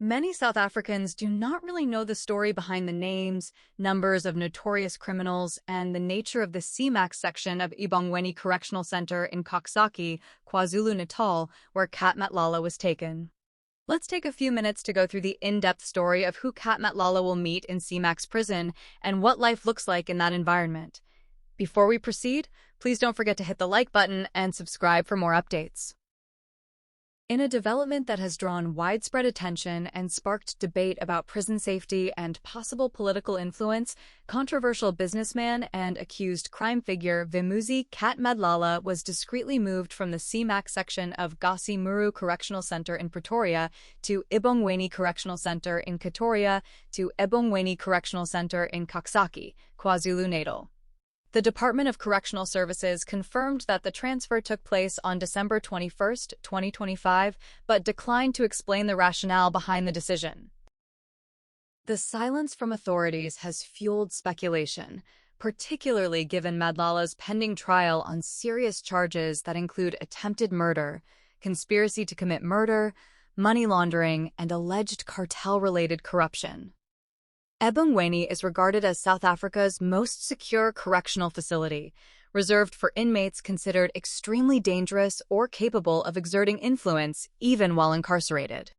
Many South Africans do not really know the story behind the names, numbers of notorious criminals, and the nature of the Cmax section of Ebongweni Correctional Centre in Koksaki, KwaZulu-Natal, where Kat Medlala was taken. Let's take a few minutes to go through the in-depth story of who Kat Medlala will meet in Cmax prison and what life looks like in that environment. Before we proceed, please don't forget to hit the like button and subscribe for more updates. In a development that has drawn widespread attention and sparked debate about prison safety and possible political influence, controversial businessman and accused crime figure Vimuzi Kat Medlala was discreetly moved from the Cmax section of Gasi Muru Correctional Centre in Pretoria to Ebongweni Correctional Centre in Pretoria to Ebongweni Correctional Centre in Koksaki, KwaZulu-Natal. The Department of Correctional Services confirmed that the transfer took place on December 21, 2025, but declined to explain the rationale behind the decision. The silence from authorities has fueled speculation, particularly given Madlala's pending trial on serious charges that include attempted murder, conspiracy to commit murder, money laundering, and alleged cartel-related corruption. Ebongweni is regarded as South Africa's most secure correctional facility, reserved for inmates considered extremely dangerous or capable of exerting influence even while incarcerated.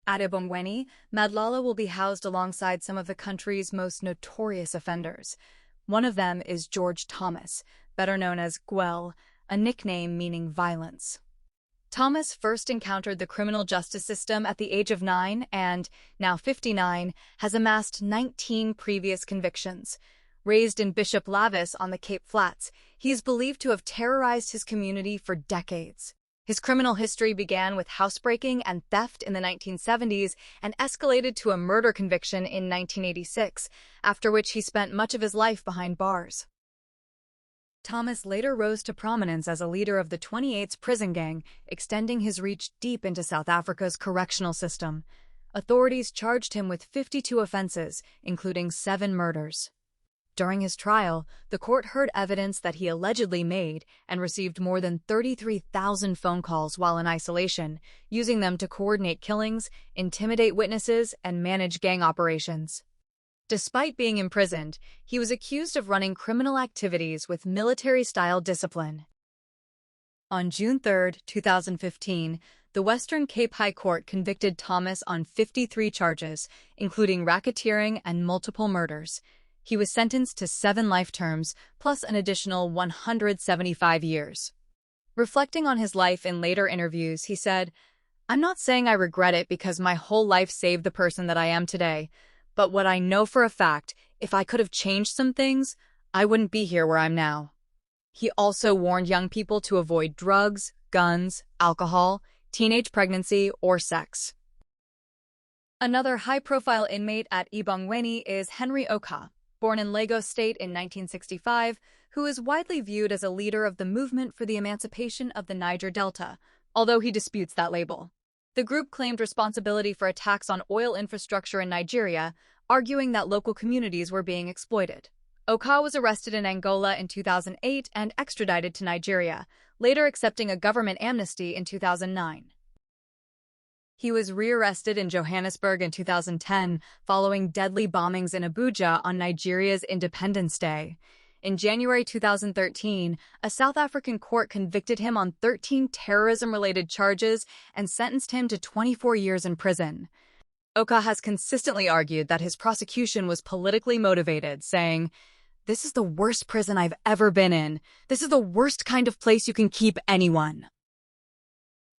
At Ebongweni, Madlala will be housed alongside some of the country's most notorious offenders. One of them is George Thomas, better known as Gwel, a nickname meaning violence. Thomas first encountered the criminal justice system at the age of 9 and, now 59, has amassed 19 previous convictions. Raised in Bishop Lavis on the Cape Flats, he is believed to have terrorized his community for decades. His criminal history began with housebreaking and theft in the 1970s and escalated to a murder conviction in 1986, after which he spent much of his life behind bars. Thomas later rose to prominence as a leader of the 28th prison gang, extending his reach deep into South Africa's correctional system. Authorities charged him with 52 offenses, including 7 murders. During his trial, the court heard evidence that he allegedly made and received more than 33,000 phone calls while in isolation, using them to coordinate killings, intimidate witnesses, and manage gang operations. Despite being imprisoned, he was accused of running criminal activities with military-style discipline. On June 3, 2015, the Western Cape High Court convicted Thomas on 53 charges, including racketeering and multiple murders. He was sentenced to 7 life terms, plus an additional 175 years. Reflecting on his life in later interviews, he said, "I'm not saying I regret it because my whole life saved the person that I am today. But what I know for a fact, if I could have changed some things, I wouldn't be here where I'm now." He also warned young people to avoid drugs, guns, alcohol, teenage pregnancy, or sex. Another high-profile inmate at Ebongweni is Henry Okah, born in Lagos State in 1965, who is widely viewed as a leader of the movement for the emancipation of the Niger Delta, although he disputes that label. The group claimed responsibility for attacks on oil infrastructure in Nigeria, arguing that local communities were being exploited. Okah was arrested in Angola in 2008 and extradited to Nigeria, later accepting a government amnesty in 2009. He was rearrested in Johannesburg in 2010 following deadly bombings in Abuja on Nigeria's Independence Day. In January 2013, a South African court convicted him on 13 terrorism-related charges and sentenced him to 24 years in prison. Okah has consistently argued that his prosecution was politically motivated, saying, "This is the worst prison I've ever been in. This is the worst kind of place you can keep anyone."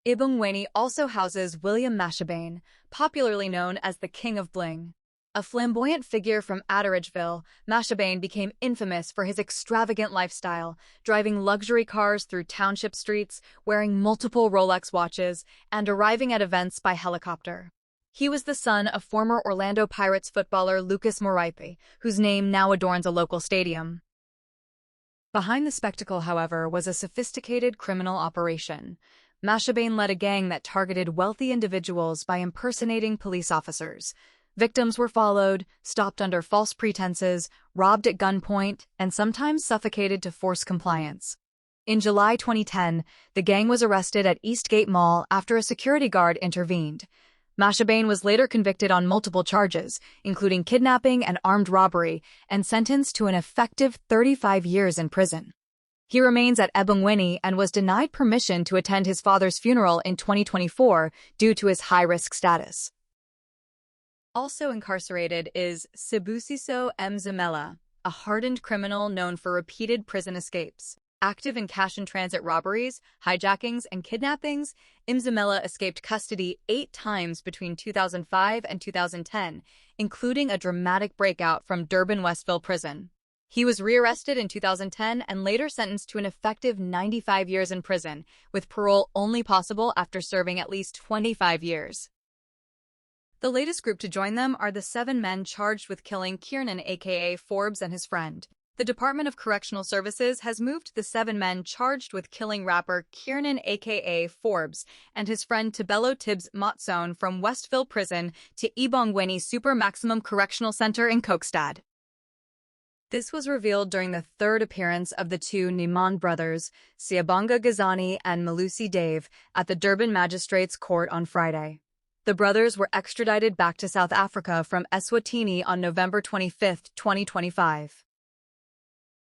Ebongweni also houses William Mashabane, popularly known as the King of Bling. A flamboyant figure from Atteridgeville, Mashabane became infamous for his extravagant lifestyle, driving luxury cars through township streets, wearing multiple Rolex watches, and arriving at events by helicopter. He was the son of former Orlando Pirates footballer Lucas Morais, whose name now adorns a local stadium. Behind the spectacle, however, was a sophisticated criminal operation. Mashabane led a gang that targeted wealthy individuals by impersonating police officers. Victims were followed, stopped under false pretenses, robbed at gunpoint, and sometimes suffocated to force compliance. In July 2010, the gang was arrested at Eastgate Mall after a security guard intervened. Mashabane was later convicted on multiple charges, including kidnapping and armed robbery, and sentenced to an effective 35 years in prison. He remains at Ebongweni and was denied permission to attend his father's funeral in 2024 due to his high-risk status. Also incarcerated is Sibusiso Mzamela, a hardened criminal known for repeated prison escapes. Active in cash-in-transit robberies, hijackings, and kidnappings, Mzamela escaped custody 8 times between 2005 and 2010, including a dramatic breakout from Durban Westville Prison. He was rearrested in 2010 and later sentenced to an effective 95 years in prison, with parole only possible after serving at least 25 years. The latest group to join them are the 7 men charged with killing Kiernan aka Forbes and his friend. The Department of Correctional Services has moved the 7 men charged with killing rapper Kiernan aka Forbes and his friend Tebelo Tibbs Motzone from Westville Prison to Ebongweni Super Maximum Correctional Centre in Kokstad. This was revealed during the 3rd appearance of the 2 Niman brothers, Siyabonga Gazani and Malusi Dave, at the Durban Magistrates Court on Friday. The brothers were extradited back to South Africa from Eswatini on November 25, 2025.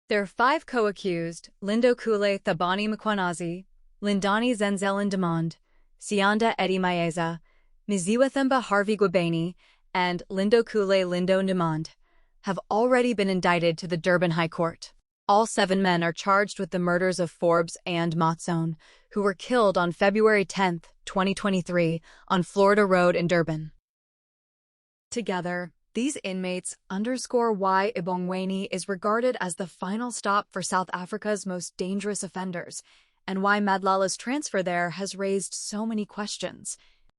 There are 5 co-accused, Lindo Kule Thabani Mkwanazi, Lindani Zenzel Ndimond, Sianda Eddie Maeza, Miziwathemba Harvey Gwabeni, and Lindo Kule Lindo Ndimond, have already been indicted to the Durban High Court. All 7 men are charged with the murders of Forbes and Motzone, who were killed on February 10, 2023, on Florida Road in Durban. Together, these inmates underscore why Ebongweni is regarded as the final stop for South Africa's most dangerous offenders, and why Madlala's transfer there has raised so many questions.